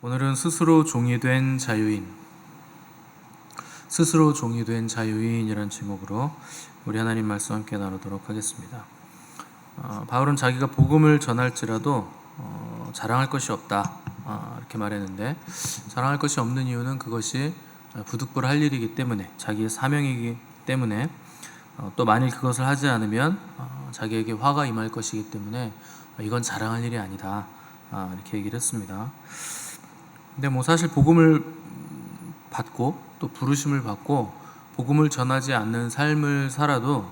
오늘은 스스로 종이 된 자유인, 스스로 종이 된 자유인이라는 제목으로 우리 하나님 말씀 함께 나누도록 하겠습니다. 바울은 자기가 복음을 전할지라도 자랑할 것이 없다 이렇게 말했는데, 자랑할 것이 없는 이유는 그것이 부득불할 일이기 때문에, 자기의 사명이기 때문에, 또 만일 그것을 하지 않으면 자기에게 화가 임할 것이기 때문에 이건 자랑할 일이 아니다 이렇게 얘기를 했습니다. 근데 사실 복음을 받고 또 부르심을 받고 복음을 전하지 않는 삶을 살아도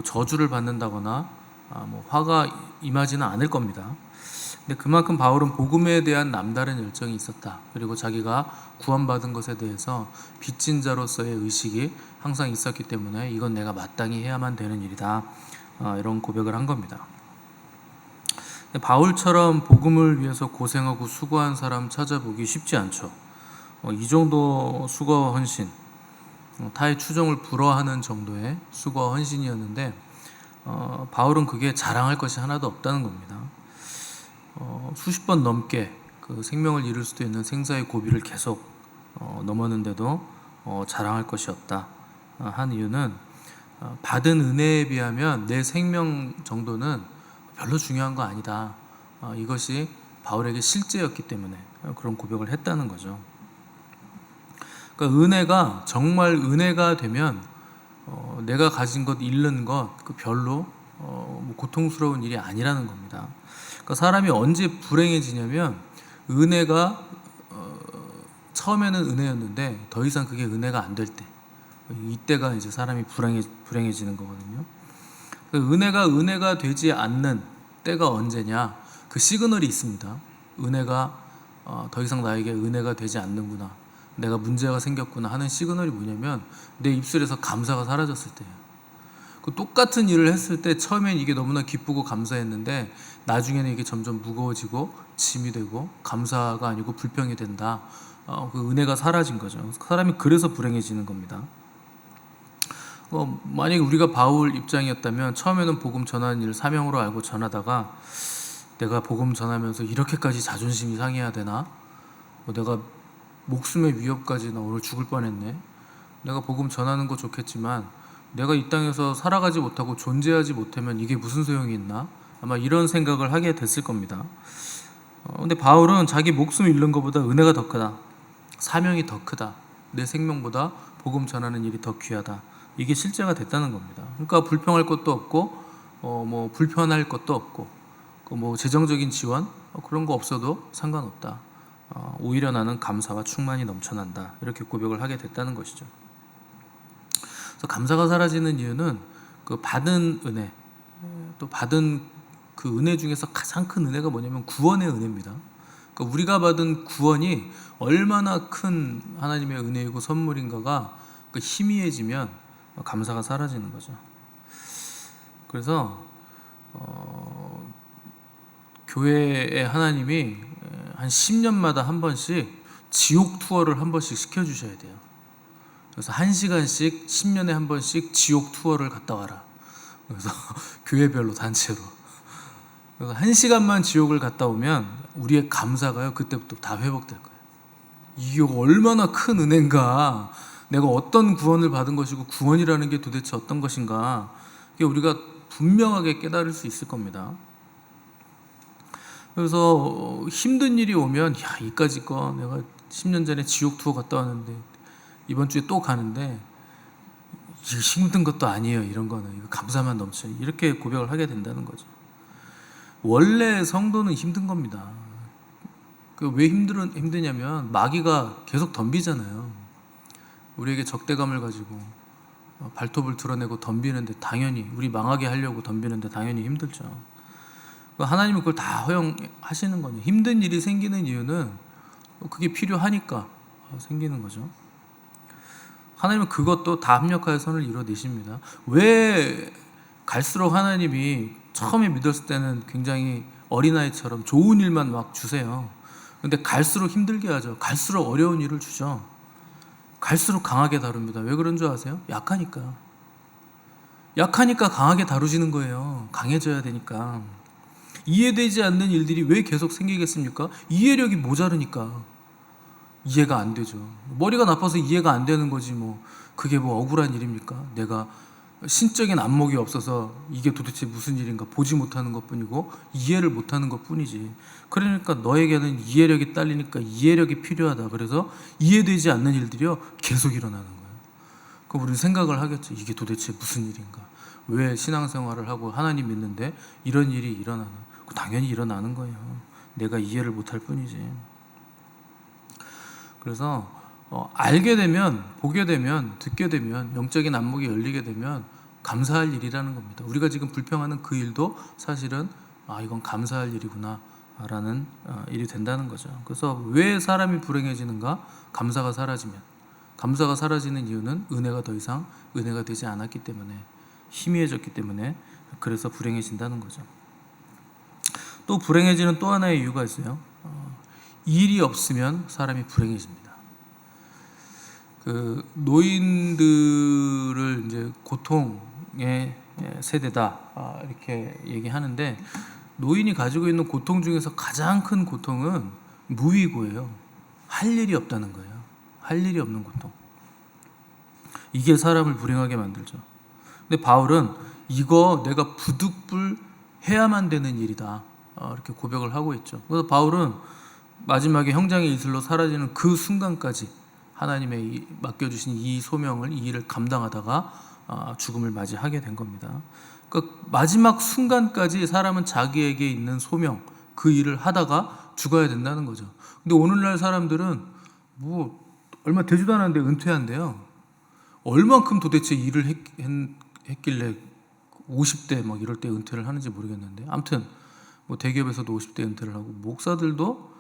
저주를 받는다거나 화가 임하지는 않을 겁니다. 근데 그만큼 바울은 복음에 대한 남다른 열정이 있었다. 그리고 자기가 구원받은 것에 대해서 빚진 자로서의 의식이 항상 있었기 때문에 이건 내가 마땅히 해야만 되는 일이다, 이런 고백을 한 겁니다. 바울처럼 복음을 위해서 고생하고 수고한 사람 찾아보기 쉽지 않죠. 이 정도 수고와 헌신, 타의 추종을 불허하는 정도의 수고와 헌신이었는데, 바울은 그게 자랑할 것이 하나도 없다는 겁니다. 수십 번 넘게 그 생명을 잃을 수도 있는 생사의 고비를 계속 넘었는데도 자랑할 것이 없다 한 이유는, 받은 은혜에 비하면 내 생명 정도는 별로 중요한 거 아니다, 이것이 바울에게 실제였기 때문에 그런 고백을 했다는 거죠. 그러니까 은혜가 정말 은혜가 되면 내가 가진 것 잃는 것 별로 고통스러운 일이 아니라는 겁니다. 그러니까 사람이 언제 불행해지냐면, 은혜가 처음에는 은혜였는데 더 이상 그게 은혜가 안 될 때, 이때가 이제 사람이 불행해지는 거거든요. 은혜가 되지 않는 때가 언제냐, 그 시그널이 있습니다. 은혜가 더 이상 나에게 은혜가 되지 않는구나, 내가 문제가 생겼구나 하는 시그널이 뭐냐면, 내 입술에서 감사가 사라졌을 때예요. 그 똑같은 일을 했을 때 처음엔 이게 너무나 기쁘고 감사했는데 나중에는 이게 점점 무거워지고 짐이 되고 감사가 아니고 불평이 된다. 그 은혜가 사라진 거죠. 사람이 그래서 불행해지는 겁니다. 만약에 우리가 바울 입장이었다면 처음에는 복음 전하는 일을 사명으로 알고 전하다가, 내가 복음 전하면서 이렇게까지 자존심이 상해야 되나? 내가 목숨의 위협까지, 나 오늘 죽을 뻔했네. 내가 복음 전하는 거 좋겠지만 내가 이 땅에서 살아가지 못하고 존재하지 못하면 이게 무슨 소용이 있나? 아마 이런 생각을 하게 됐을 겁니다. 근데 바울은 자기 목숨 잃는 것보다 은혜가 더 크다, 사명이 더 크다, 내 생명보다 복음 전하는 일이 더 귀하다, 이게 실제가 됐다는 겁니다. 그러니까 불평할 것도 없고 불편할 것도 없고 재정적인 지원 그런 거 없어도 상관없다. 오히려 나는 감사와 충만이 넘쳐난다, 이렇게 고백을 하게 됐다는 것이죠. 그래서 감사가 사라지는 이유는 그 받은 은혜, 또 받은 그 은혜 중에서 가장 큰 은혜가 뭐냐면 구원의 은혜입니다. 그러니까 우리가 받은 구원이 얼마나 큰 하나님의 은혜이고 선물인가가 희미해지면 감사가 사라지는 거죠. 그래서 교회에 하나님이 한 10년마다 한 번씩 지옥 투어를 한 번씩 시켜주셔야 돼요. 그래서 1시간씩 10년에 한 번씩 지옥 투어를 갔다 와라. 그래서 교회별로 단체로. 그래서 1시간만 지옥을 갔다 오면 우리의 감사가요, 그때부터 다 회복될 거예요. 이게 얼마나 큰 은혜인가, 내가 어떤 구원을 받은 것이고 구원이라는 게 도대체 어떤 것인가, 이게 우리가 분명하게 깨달을 수 있을 겁니다. 그래서 힘든 일이 오면, 이까짓 거 내가 10년 전에 지옥 투어 갔다 왔는데 이번 주에 또 가는데 이게 힘든 것도 아니에요, 이런 거는 이거 감사만 넘쳐, 이렇게 고백을 하게 된다는 거죠. 원래 성도는 힘든 겁니다. 왜 힘드냐면 마귀가 계속 덤비잖아요. 우리에게 적대감을 가지고 발톱을 드러내고 덤비는데, 당연히 우리 망하게 하려고 덤비는데 당연히 힘들죠. 하나님은 그걸 다 허용하시는 거예요. 힘든 일이 생기는 이유는 그게 필요하니까 생기는 거죠. 하나님은 그것도 다 합력하여 선을 이루어내십니다. 왜 갈수록 하나님이 처음에 믿었을 때는 굉장히 어린아이처럼 좋은 일만 막 주세요. 근데 갈수록 힘들게 하죠. 갈수록 어려운 일을 주죠. 갈수록 강하게 다룹니다. 왜 그런 줄 아세요? 약하니까 강하게 다루시는 거예요. 강해져야 되니까. 이해되지 않는 일들이 왜 계속 생기겠습니까? 이해력이 모자르니까. 이해가 안 되죠. 머리가 나빠서 이해가 안 되는 거지 뭐 그게 뭐 억울한 일입니까? 내가 신적인 안목이 없어서 이게 도대체 무슨 일인가 보지 못하는 것뿐이고 이해를 못하는 것뿐이지. 그러니까 너에게는 이해력이 딸리니까 이해력이 필요하다. 그래서 이해되지 않는 일들이요 계속 일어나는 거예요. 그럼 우리는 생각을 하겠죠. 이게 도대체 무슨 일인가? 왜 신앙생활을 하고 하나님 믿는데 이런 일이 일어나나? 당연히 일어나는 거예요. 내가 이해를 못할 뿐이지. 그래서 알게 되면, 보게 되면, 듣게 되면, 영적인 안목이 열리게 되면 감사할 일이라는 겁니다. 우리가 지금 불평하는 그 일도 사실은 이건 감사할 일이구나 라는 일이 된다는 거죠. 그래서 왜 사람이 불행해지는가? 감사가 사라지면. 감사가 사라지는 이유는 은혜가 더 이상 은혜가 되지 않았기 때문에, 희미해졌기 때문에, 그래서 불행해진다는 거죠. 또 불행해지는 또 하나의 이유가 있어요. 일이 없으면 사람이 불행해집니다. 그 노인들을 이제 고통의 세대다 이렇게 얘기하는데, 노인이 가지고 있는 고통 중에서 가장 큰 고통은 무위고예요. 할 일이 없다는 거예요. 할 일이 없는 고통. 이게 사람을 불행하게 만들죠. 근데 바울은 이거 내가 부득불 해야만 되는 일이다 이렇게 고백을 하고 있죠. 그래서 바울은 마지막에 형장의 이슬로 사라지는 그 순간까지 하나님의 맡겨주신 이 소명을, 이 일을 감당하다가 죽음을 맞이하게 된 겁니다. 그러니까 마지막 순간까지 사람은 자기에게 있는 소명, 그 일을 하다가 죽어야 된다는 거죠. 근데 오늘날 사람들은 뭐 얼마 되지도 않았는데 은퇴한대요. 얼만큼 도대체 일을 했길래 50대 막 이럴 때 은퇴를 하는지 모르겠는데, 아무튼 뭐 대기업에서도 50대 은퇴를 하고, 목사들도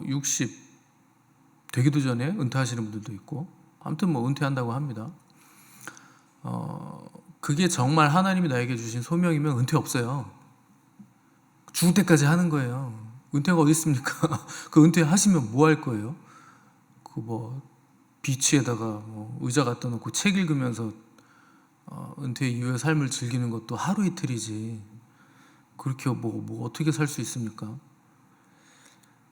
60 되기도 전에 은퇴하시는 분들도 있고, 아무튼 뭐 은퇴한다고 합니다. 그게 정말 하나님이 나에게 주신 소명이면 은퇴 없어요. 죽을 때까지 하는 거예요. 은퇴가 어디 있습니까? 그 은퇴하시면 뭐 할 거예요? 그 뭐 비치에다가 뭐 의자 갖다 놓고 책 읽으면서 은퇴 이후의 삶을 즐기는 것도 하루 이틀이지. 그렇게 뭐 어떻게 살 수 있습니까?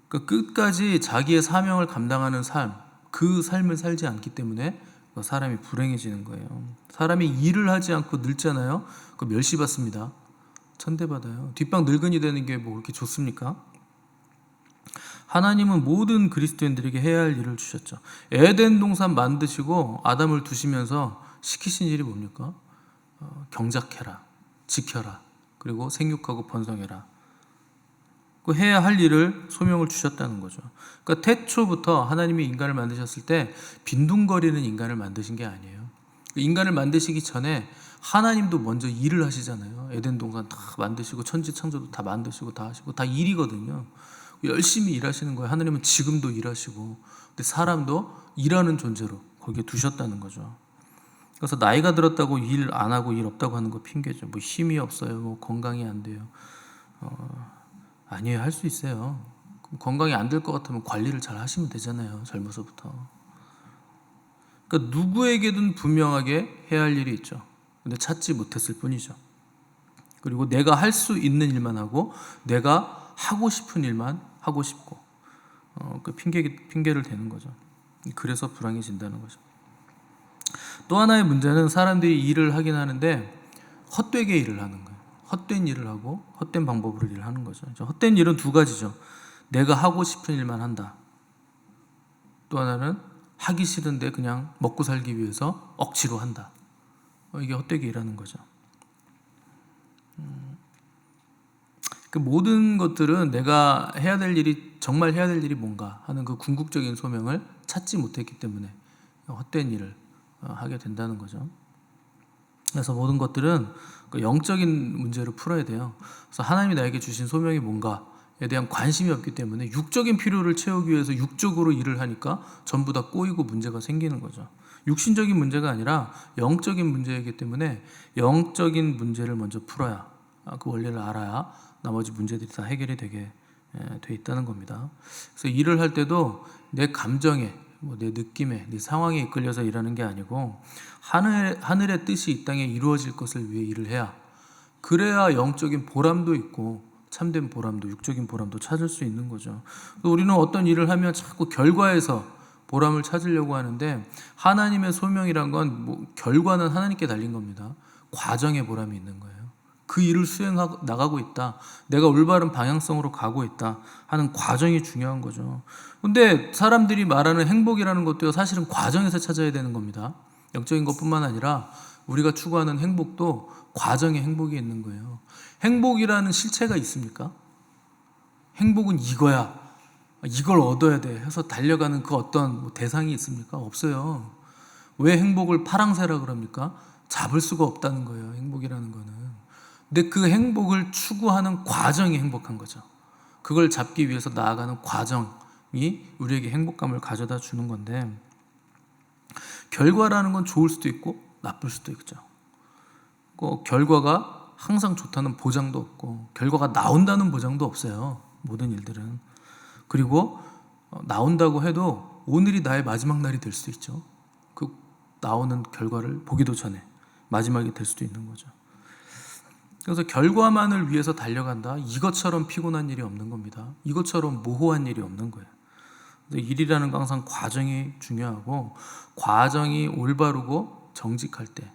그러니까 끝까지 자기의 사명을 감당하는 삶, 그 삶을 살지 않기 때문에 사람이 불행해지는 거예요. 사람이 일을 하지 않고 늙잖아요. 그 멸시받습니다. 천대받아요. 뒷방 늙은이 되는 게 뭐 그렇게 좋습니까? 하나님은 모든 그리스도인들에게 해야 할 일을 주셨죠. 에덴 동산 만드시고 아담을 두시면서 시키신 일이 뭡니까? 경작해라, 지켜라, 그리고 생육하고 번성해라. 그 해야 할 일을, 소명을 주셨다는 거죠. 그러니까 태초부터 하나님이 인간을 만드셨을 때 빈둥거리는 인간을 만드신 게 아니에요. 인간을 만드시기 전에 하나님도 먼저 일을 하시잖아요. 에덴 동산 다 만드시고 천지창조도 다 만드시고 다 하시고, 다 일이거든요. 열심히 일하시는 거예요. 하나님은 지금도 일하시고, 근데 사람도 일하는 존재로 거기에 두셨다는 거죠. 그래서 나이가 들었다고 일 안 하고 일 없다고 하는 거 핑계죠. 뭐 힘이 없어요, 뭐 건강이 안 돼요. 아니에요. 할 수 있어요. 그럼 건강이 안 될 것 같으면 관리를 잘 하시면 되잖아요. 젊어서부터. 그러니까 누구에게든 분명하게 해야 할 일이 있죠. 근데 찾지 못했을 뿐이죠. 그리고 내가 할 수 있는 일만 하고, 내가 하고 싶은 일만 하고 싶고, 그 핑계를 대는 거죠. 그래서 불행해진다는 거죠. 또 하나의 문제는 사람들이 일을 하긴 하는데 헛되게 일을 하는 거예요. 헛된 일을 하고 헛된 방법으로 일을 하는 거죠. 헛된 일은 두 가지죠. 내가 하고 싶은 일만 한다. 또 하나는 하기 싫은데 그냥 먹고 살기 위해서 억지로 한다. 이게 헛되게 일하는 거죠. 그 모든 것들은 내가 해야 될 일이, 정말 해야 될 일이 뭔가 하는 그 궁극적인 소명을 찾지 못했기 때문에 헛된 일을 하게 된다는 거죠. 그래서 모든 것들은 그 영적인 문제로 풀어야 돼요. 그래서 하나님이 나에게 주신 소명이 뭔가에 대한 관심이 없기 때문에 육적인 필요를 채우기 위해서 육적으로 일을 하니까 전부 다 꼬이고 문제가 생기는 거죠. 육신적인 문제가 아니라 영적인 문제이기 때문에 영적인 문제를 먼저 풀어야, 그 원리를 알아야 나머지 문제들이 다 해결이 되게 돼 있다는 겁니다. 그래서 일을 할 때도 내 감정에, 내 느낌에, 내 상황에 이끌려서 일하는 게 아니고 하늘의 뜻이 이 땅에 이루어질 것을 위해 일을 해야, 그래야 영적인 보람도 있고 참된 보람도, 육적인 보람도 찾을 수 있는 거죠. 우리는 어떤 일을 하면 자꾸 결과에서 보람을 찾으려고 하는데, 하나님의 소명이란 건 결과는 하나님께 달린 겁니다. 과정에 보람이 있는 거예요. 그 일을 수행하고 나가고 있다, 내가 올바른 방향성으로 가고 있다 하는 과정이 중요한 거죠. 근데 사람들이 말하는 행복이라는 것도 사실은 과정에서 찾아야 되는 겁니다. 영적인 것뿐만 아니라 우리가 추구하는 행복도 과정에 행복이 있는 거예요. 행복이라는 실체가 있습니까? 행복은 이거야, 이걸 얻어야 돼 해서 달려가는 그 어떤 대상이 있습니까? 없어요. 왜 행복을 파랑새라 그럽니까? 잡을 수가 없다는 거예요, 행복이라는 거는. 근데 그 행복을 추구하는 과정이 행복한 거죠. 그걸 잡기 위해서 나아가는 과정이 우리에게 행복감을 가져다 주는 건데, 결과라는 건 좋을 수도 있고 나쁠 수도 있죠. 결과가 항상 좋다는 보장도 없고, 결과가 나온다는 보장도 없어요, 모든 일들은. 그리고 나온다고 해도 오늘이 나의 마지막 날이 될 수도 있죠. 그 나오는 결과를 보기도 전에 마지막이 될 수도 있는 거죠. 그래서 결과만을 위해서 달려간다, 이것처럼 피곤한 일이 없는 겁니다. 이것처럼 모호한 일이 없는 거예요. 일이라는 건 항상 과정이 중요하고, 과정이 올바르고 정직할 때,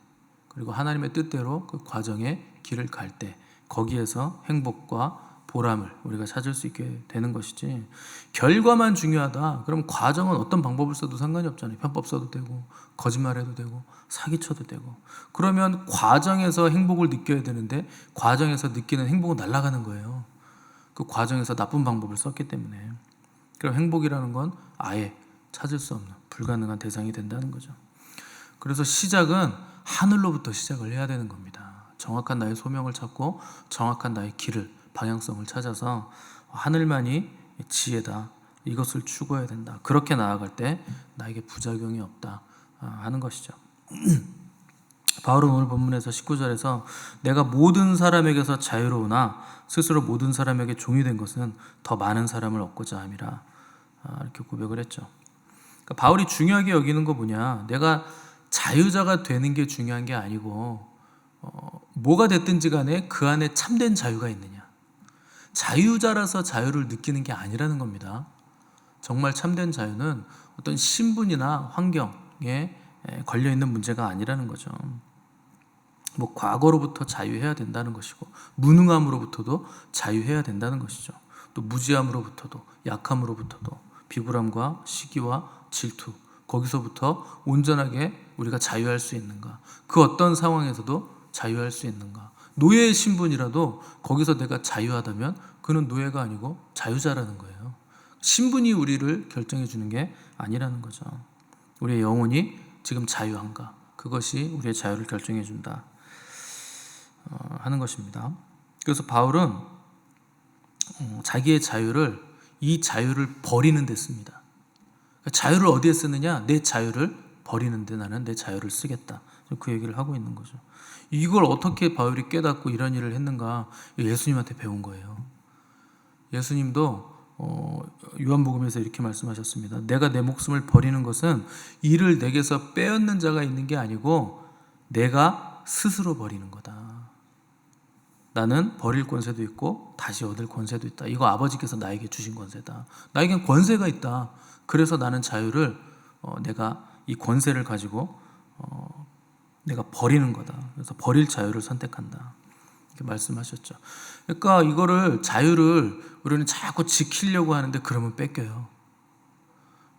그리고 하나님의 뜻대로 그 과정의 길을 갈 때, 거기에서 행복과 보람을 우리가 찾을 수 있게 되는 것이지, 결과만 중요하다 그럼 과정은 어떤 방법을 써도 상관이 없잖아요. 편법 써도 되고, 거짓말해도 되고, 사기쳐도 되고. 그러면 과정에서 행복을 느껴야 되는데 과정에서 느끼는 행복은 날아가는 거예요. 그 과정에서 나쁜 방법을 썼기 때문에. 그럼 행복이라는 건 아예 찾을 수 없는 불가능한 대상이 된다는 거죠. 그래서 시작은 하늘로부터 시작을 해야 되는 겁니다. 정확한 나의 소명을 찾고 정확한 나의 길을, 방향성을 찾아서 하늘만이 지혜다, 이것을 추구해야 된다. 그렇게 나아갈 때 나에게 부작용이 없다 하는 것이죠. 바울은 오늘 본문에서 19절에서 내가 모든 사람에게서 자유로우나 스스로 모든 사람에게 종이 된 것은 더 많은 사람을 얻고자 함이라, 이렇게 고백을 했죠. 그러니까 바울이 중요하게 여기는 거 뭐냐, 내가 자유자가 되는 게 중요한 게 아니고 뭐가 됐든지 간에 그 안에 참된 자유가 있느냐, 자유자라서 자유를 느끼는 게 아니라는 겁니다. 정말 참된 자유는 어떤 신분이나 환경에 걸려있는 문제가 아니라는 거죠. 과거로부터 자유해야 된다는 것이고, 무능함으로부터도 자유해야 된다는 것이죠. 또 무지함으로부터도, 약함으로부터도, 비굴함과 시기와 질투, 거기서부터 온전하게 우리가 자유할 수 있는가, 그 어떤 상황에서도 자유할 수 있는가. 노예의 신분이라도 거기서 내가 자유하다면 그는 노예가 아니고 자유자라는 거예요. 신분이 우리를 결정해 주는 게 아니라는 거죠. 우리의 영혼이 지금 자유한가, 그것이 우리의 자유를 결정해 준다 하는 것입니다. 그래서 바울은 자기의 자유를, 이 자유를 버리는 데 씁니다. 자유를 어디에 쓰느냐, 내 자유를 버리는 데 나는 내 자유를 쓰겠다, 그 얘기를 하고 있는 거죠. 이걸 어떻게 바울이 깨닫고 이런 일을 했는가, 예수님한테 배운 거예요. 예수님도 요한복음에서 이렇게 말씀하셨습니다. 내가 내 목숨을 버리는 것은 이를 내게서 빼앗는 자가 있는 게 아니고 내가 스스로 버리는 거다. 나는 버릴 권세도 있고 다시 얻을 권세도 있다. 이거 아버지께서 나에게 주신 권세다. 나에겐 권세가 있다. 그래서 나는 자유를 내가 이 권세를 가지고 내가 버리는 거다. 그래서 버릴 자유를 선택한다, 이렇게 말씀하셨죠. 그러니까 이거를, 자유를 우리는 자꾸 지키려고 하는데 그러면 뺏겨요.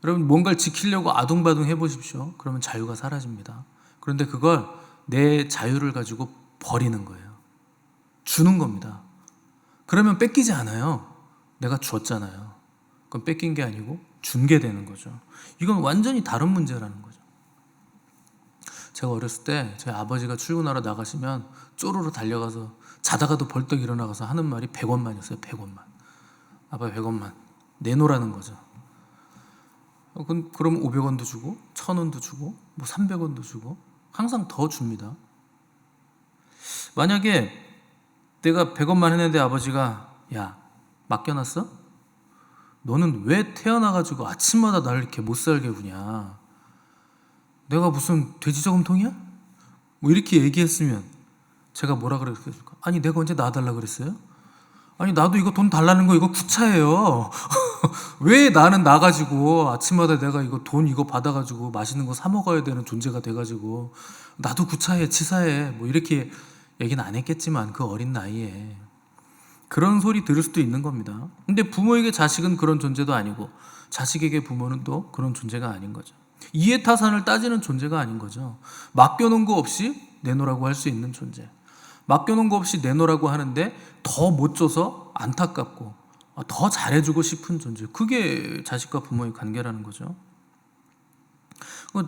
여러분, 뭔가를 지키려고 아둥바둥 해보십시오. 그러면 자유가 사라집니다. 그런데 그걸, 내 자유를 가지고 버리는 거예요. 주는 겁니다. 그러면 뺏기지 않아요. 내가 주었잖아요. 그건 뺏긴 게 아니고 준 게 되는 거죠. 이건 완전히 다른 문제라는 거죠. 제가 어렸을 때 저희 아버지가 출근하러 나가시면 쪼르르 달려가서 자다가도 벌떡 일어나가서 하는 말이 100원만이었어요. 100원만. 아빠 100원만 내놓으라는 거죠. 그럼 500원도 주고 1000원도 주고 300원도 주고 항상 더 줍니다. 만약에 내가 100원만 했는데 아버지가, 야, 맡겨놨어? 너는 왜 태어나가지고 아침마다 나를 이렇게 못살게 구냐, 내가 무슨 돼지 저금통이야? 이렇게 얘기했으면 제가 뭐라 그랬을까? 아니, 내가 언제 놔달라 그랬어요? 아니 나도 이거 돈 달라는 거 이거 구차해요. 왜 나는 나가지고 아침마다 내가 이거 돈 이거 받아가지고 맛있는 거 사 먹어야 되는 존재가 돼가지고 나도 구차해 치사해 뭐 이렇게 얘기는 안 했겠지만 그 어린 나이에 그런 소리 들을 수도 있는 겁니다. 근데 부모에게 자식은 그런 존재도 아니고 자식에게 부모는 또 그런 존재가 아닌 거죠. 이해타산을 따지는 존재가 아닌 거죠. 맡겨놓은 거 없이 내놓으라고 할 수 있는 존재. 맡겨놓은 거 없이 내놓으라고 하는데 더 못 줘서 안타깝고 더 잘해주고 싶은 존재. 그게 자식과 부모의 관계라는 거죠.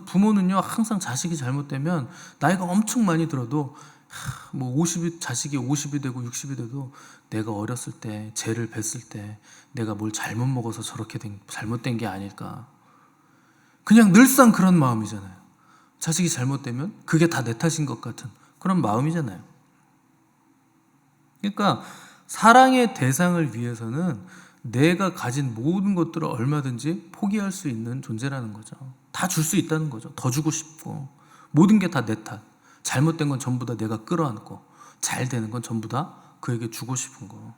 부모는요 항상 자식이 잘못되면 나이가 엄청 많이 들어도 뭐 50이 자식이 50이 되고 60이 돼도 내가 어렸을 때 죄를 뱄을 때 내가 뭘 잘못 먹어서 저렇게 잘못된 게 아닐까. 그냥 늘상 그런 마음이잖아요. 자식이 잘못되면 그게 다 내 탓인 것 같은 그런 마음이잖아요. 그러니까 사랑의 대상을 위해서는 내가 가진 모든 것들을 얼마든지 포기할 수 있는 존재라는 거죠. 다 줄 수 있다는 거죠. 더 주고 싶고 모든 게 다 내 탓. 잘못된 건 전부 다 내가 끌어안고 잘 되는 건 전부 다 그에게 주고 싶은 거.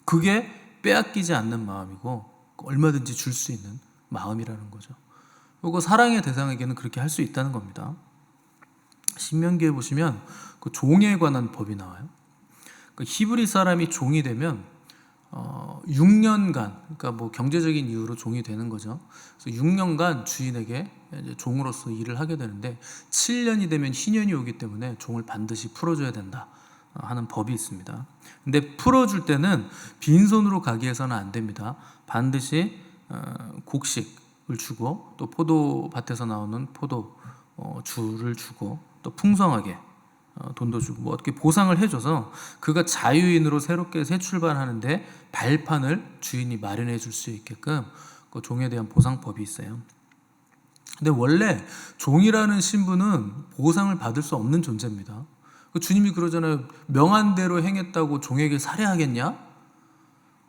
그게 빼앗기지 않는 마음이고 얼마든지 줄 수 있는 마음이라는 거죠. 그리고 사랑의 대상에게는 그렇게 할 수 있다는 겁니다. 신명기에 보시면 그 종에 관한 법이 나와요. 그 히브리 사람이 종이 되면 6년간, 그러니까 뭐 경제적인 이유로 종이 되는 거죠. 그래서 6년간 주인에게 이제 종으로서 일을 하게 되는데 7년이 되면 희년이 오기 때문에 종을 반드시 풀어줘야 된다 하는 법이 있습니다. 근데 풀어줄 때는 빈손으로 가게 해서는 안 됩니다. 반드시 곡식을 주고 또 포도밭에서 나오는 포도 주를 주고 또 풍성하게 돈도 주고 뭐 어떻게 보상을 해줘서 그가 자유인으로 새롭게 새 출발하는데 발판을 주인이 마련해 줄 수 있게끔 그 종에 대한 보상법이 있어요. 근데 원래 종이라는 신분은 보상을 받을 수 없는 존재입니다. 주님이 그러잖아요. 명한 대로 행했다고 종에게 살해하겠냐?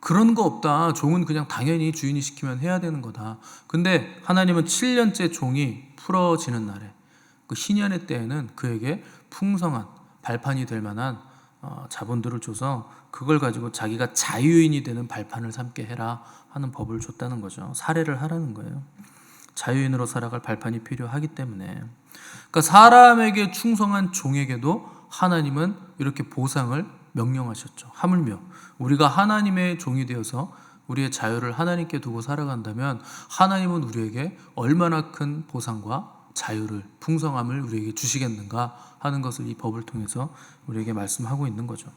그런 거 없다. 종은 그냥 당연히 주인이 시키면 해야 되는 거다. 근데 하나님은 7년째 종이 풀어지는 날에 그 희년의 때에는 그에게 풍성한 발판이 될 만한 자본들을 줘서 그걸 가지고 자기가 자유인이 되는 발판을 삼게 해라 하는 법을 줬다는 거죠. 살해를 하라는 거예요. 자유인으로 살아갈 발판이 필요하기 때문에. 그러니까 사람에게 충성한 종에게도 하나님은 이렇게 보상을 명령하셨죠. 하물며 우리가 하나님의 종이 되어서 우리의 자유를 하나님께 두고 살아간다면 하나님은 우리에게 얼마나 큰 보상과 자유를, 풍성함을 우리에게 주시겠는가 하는 것을 이 법을 통해서 우리에게 말씀하고 있는 거죠.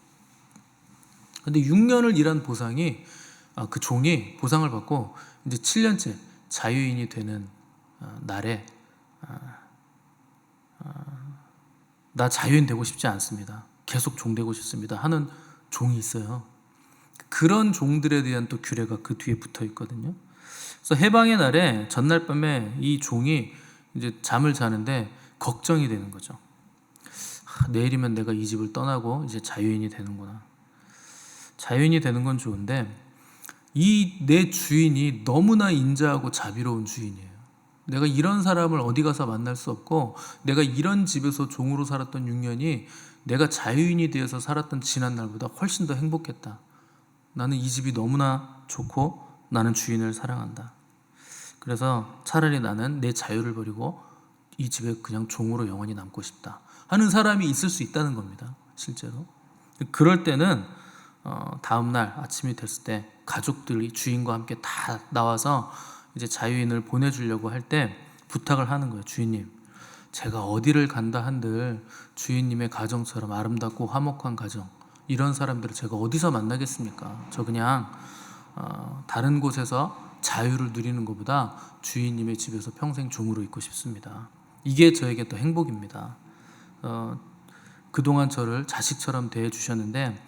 근데 6년을 일한 보상이 그 종이 보상을 받고 이제 7년째 자유인이 되는 날에 나 자유인 되고 싶지 않습니다. 계속 종 되고 싶습니다 하는 종이 있어요. 그런 종들에 대한 또 규례가 그 뒤에 붙어 있거든요. 그래서 해방의 날에 전날 밤에 이 종이 이제 잠을 자는데 걱정이 되는 거죠. 내일이면 내가 이 집을 떠나고 이제 자유인이 되는구나. 자유인이 되는 건 좋은데 이 내 주인이 너무나 인자하고 자비로운 주인이에요. 내가 이런 사람을 어디 가서 만날 수 없고 내가 이런 집에서 종으로 살았던 6년이 내가 자유인이 되어서 살았던 지난 날보다 훨씬 더 행복했다. 나는 이 집이 너무나 좋고 나는 주인을 사랑한다. 그래서 차라리 나는 내 자유를 버리고 이 집에 그냥 종으로 영원히 남고 싶다 하는 사람이 있을 수 있다는 겁니다. 실제로. 그럴 때는 다음날 아침이 됐을 때 가족들이 주인과 함께 다 나와서 이제 자유인을 보내주려고 할 때 부탁을 하는 거예요. 주인님, 제가 어디를 간다 한들 주인님의 가정처럼 아름답고 화목한 가정, 이런 사람들을 제가 어디서 만나겠습니까? 저 그냥 다른 곳에서 자유를 누리는 것보다 주인님의 집에서 평생 종으로 있고 싶습니다. 이게 저에게 또 행복입니다. 그동안 저를 자식처럼 대해주셨는데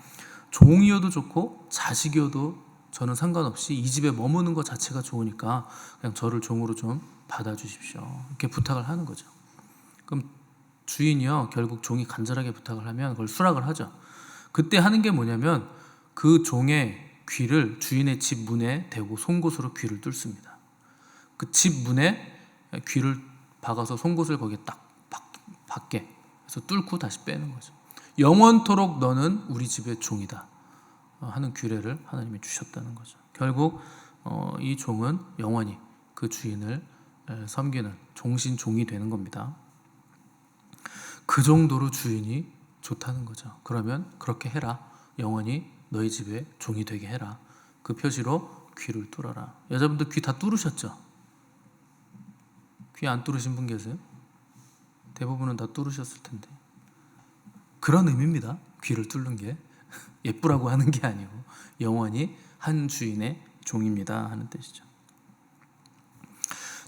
종이어도 좋고 자식이어도 저는 상관없이 이 집에 머무는 것 자체가 좋으니까 그냥 저를 종으로 좀 받아주십시오. 이렇게 부탁을 하는 거죠. 그럼 주인이요, 결국 종이 간절하게 부탁을 하면 그걸 수락을 하죠. 그때 하는 게 뭐냐면 그 종의 귀를 주인의 집 문에 대고 송곳으로 귀를 뚫습니다. 그 집 문에 귀를 박아서 송곳을 거기에 딱 박게 해서 뚫고 다시 빼는 거죠. 영원토록 너는 우리 집의 종이다. 하는 규례를 하나님이 주셨다는 거죠. 결국 이 종은 영원히 그 주인을 섬기는 종신 종이 되는 겁니다. 그 정도로 주인이 좋다는 거죠. 그러면 그렇게 해라. 영원히 너희 집에 종이 되게 해라. 그 표시로 귀를 뚫어라. 여자분들 귀 다 뚫으셨죠? 귀 안 뚫으신 분 계세요? 대부분은 다 뚫으셨을 텐데. 그런 의미입니다. 귀를 뚫는 게 예쁘라고 하는 게 아니고 영원히 한 주인의 종입니다 하는 뜻이죠.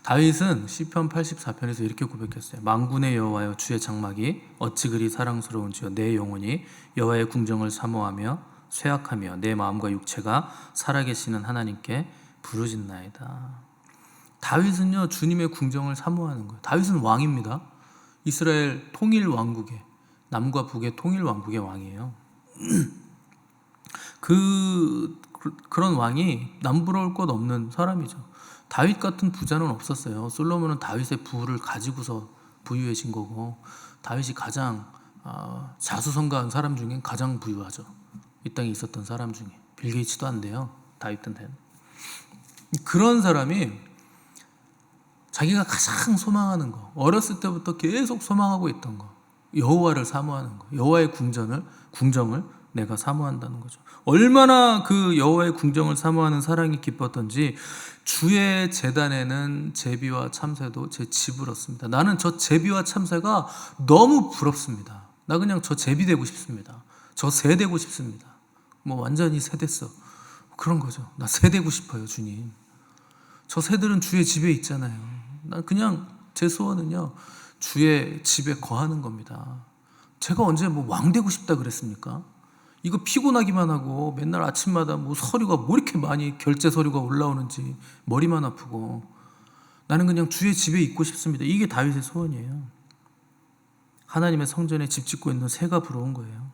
다윗은 시편 84편에서 이렇게 고백했어요. 만군의 여호와여, 주의 장막이 어찌 그리 사랑스러운지요. 내 영혼이 여호와의 궁정을 사모하며 쇠약하며 내 마음과 육체가 살아계시는 하나님께 부르짖나이다. 다윗은요, 주님의 궁정을 사모하는 거예요. 다윗은 왕입니다. 이스라엘 통일 왕국의, 남과 북의 통일 왕국의 왕이에요. 그런 왕이 남부러울 것 없는 사람이죠. 다윗 같은 부자는 없었어요. 솔로몬은 다윗의 부를 가지고서 부유해진 거고, 다윗이 가장 자수성가한 사람 중에 가장 부유하죠. 이 땅에 있었던 사람 중에. 빌 게이츠도 안 돼요. 다윗한테는. 그런 사람이 자기가 가장 소망하는 거, 어렸을 때부터 계속 소망하고 있던 거, 여호와를 사모하는 거, 여호와의 궁정을 내가 사모한다는 거죠. 얼마나 그 여호와의 궁정을 사모하는 사랑이 기뻤던지 주의 제단에는 제비와 참새도 제 집을 얻습니다. 나는 저 제비와 참새가 너무 부럽습니다. 나 그냥 저 제비 되고 싶습니다. 저 새 되고 싶습니다. 뭐 완전히 새 됐어. 그런 거죠. 나 새 되고 싶어요, 주님. 저 새들은 주의 집에 있잖아요. 난 그냥 제 소원은요, 주의 집에 거하는 겁니다. 제가 언제 뭐 왕 되고 싶다 그랬습니까? 이거 피곤하기만 하고 맨날 아침마다 뭐 서류가 뭐 이렇게 많이 결제 서류가 올라오는지 머리만 아프고, 나는 그냥 주의 집에 있고 싶습니다. 이게 다윗의 소원이에요. 하나님의 성전에 집 짓고 있는 새가 부러운 거예요.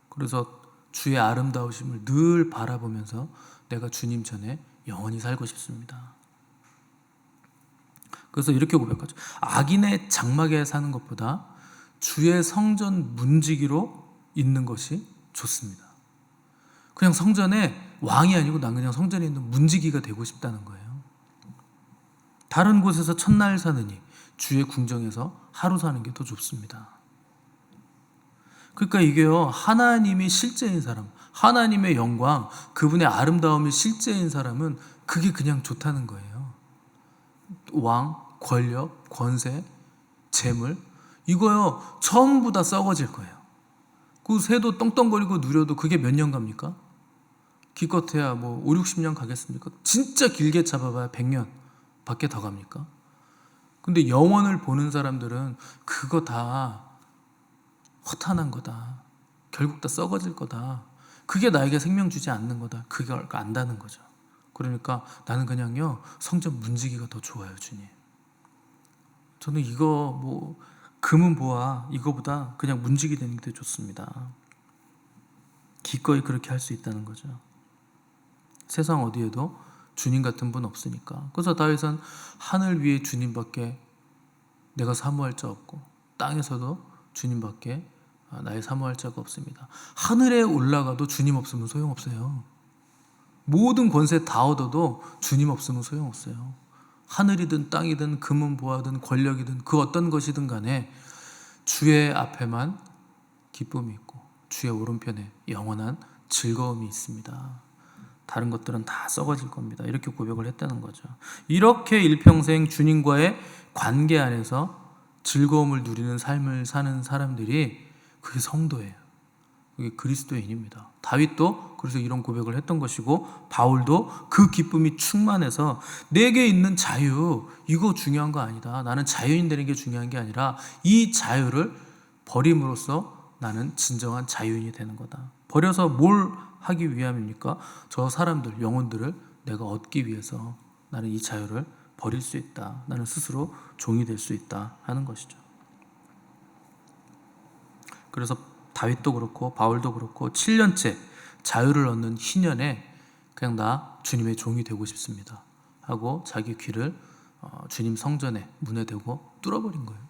그래서 주의 아름다우심을 늘 바라보면서 내가 주님 전에 영원히 살고 싶습니다. 그래서 이렇게 고백하죠. 악인의 장막에 사는 것보다 주의 성전 문지기로 있는 것이 좋습니다. 그냥 성전에 왕이 아니고 난 그냥 성전에 있는 문지기가 되고 싶다는 거예요. 다른 곳에서 천날 사느니 주의 궁정에서 하루 사는 게 더 좋습니다. 그러니까 이게요, 하나님이 실제인 사람, 하나님의 영광, 그분의 아름다움이 실제인 사람은 그게 그냥 좋다는 거예요. 왕, 권력, 권세, 재물, 이거요 전부 다 썩어질 거예요. 그 새도 떵떵거리고 누려도 그게 몇 년 갑니까? 기껏해야 뭐 5, 60년 가겠습니까? 진짜 길게 잡아봐야 100년 밖에 더 갑니까? 근데 영원을 보는 사람들은 그거 다 허탄한 거다. 결국 다 썩어질 거다. 그게 나에게 생명 주지 않는 거다. 그걸 안다는 거죠. 그러니까 나는 그냥요, 성전 문지기가 더 좋아요, 주님. 저는 이거 뭐 금은 보아 이거보다 그냥 문지기 되는 게 더 좋습니다. 기꺼이 그렇게 할 수 있다는 거죠. 세상 어디에도 주님 같은 분 없으니까. 그래서 다윗은 하늘 위에 주님밖에 내가 사모할 자 없고 땅에서도 주님밖에 나의 사모할 자가 없습니다. 하늘에 올라가도 주님 없으면 소용없어요. 모든 권세 다 얻어도 주님 없으면 소용없어요. 하늘이든 땅이든 금은 보아든 권력이든 그 어떤 것이든 간에 주의 앞에만 기쁨이 있고 주의 오른편에 영원한 즐거움이 있습니다. 다른 것들은 다 썩어질 겁니다. 이렇게 고백을 했다는 거죠. 이렇게 일평생 주님과의 관계 안에서 즐거움을 누리는 삶을 사는 사람들이 그게 성도예요. 그게 그리스도인입니다. 다윗도 그래서 이런 고백을 했던 것이고, 바울도 그 기쁨이 충만해서 내게 있는 자유, 이거 중요한 거 아니다. 나는 자유인 되는 게 중요한 게 아니라 이 자유를 버림으로써 나는 진정한 자유인이 되는 거다. 버려서 뭘 하기 위함입니까? 저 사람들, 영혼들을 내가 얻기 위해서 나는 이 자유를 버릴 수 있다. 나는 스스로 종이 될 수 있다 하는 것이죠. 그래서 다윗도 그렇고 바울도 그렇고 7년째 자유를 얻는 희년에 그냥 나 주님의 종이 되고 싶습니다 하고 자기 귀를 주님 성전에 문에 대고 뚫어버린 거예요.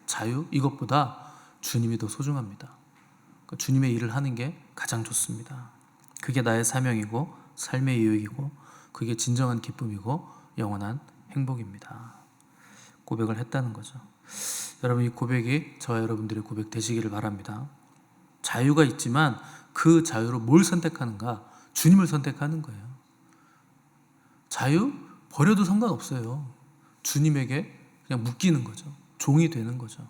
자유, 이것보다 주님이 더 소중합니다. 주님의 일을 하는 게 가장 좋습니다. 그게 나의 사명이고 삶의 유익이고 그게 진정한 기쁨이고 영원한 행복입니다. 고백을 했다는 거죠. 여러분, 이 고백이 저와 여러분들의 고백 되시기를 바랍니다. 자유가 있지만 그 자유로 뭘 선택하는가? 주님을 선택하는 거예요. 자유 버려도 상관없어요. 주님에게 그냥 묶이는 거죠. 종이 되는 거죠.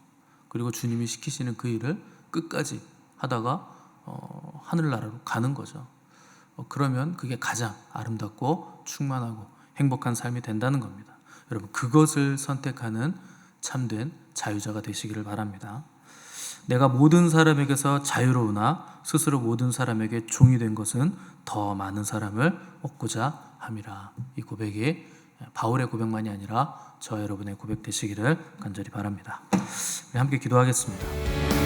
그리고 주님이 시키시는 그 일을 끝까지 하다가 하늘나라로 가는 거죠. 그러면 그게 가장 아름답고 충만하고 행복한 삶이 된다는 겁니다. 여러분, 그것을 선택하는 참된 자유자가 되시기를 바랍니다. 내가 모든 사람에게서 자유로우나 스스로 모든 사람에게 종이 된 것은 더 많은 사람을 얻고자 함이라. 이 고백이 바울의 고백만이 아니라 저와 여러분의 고백 되시기를 간절히 바랍니다. 함께 기도하겠습니다.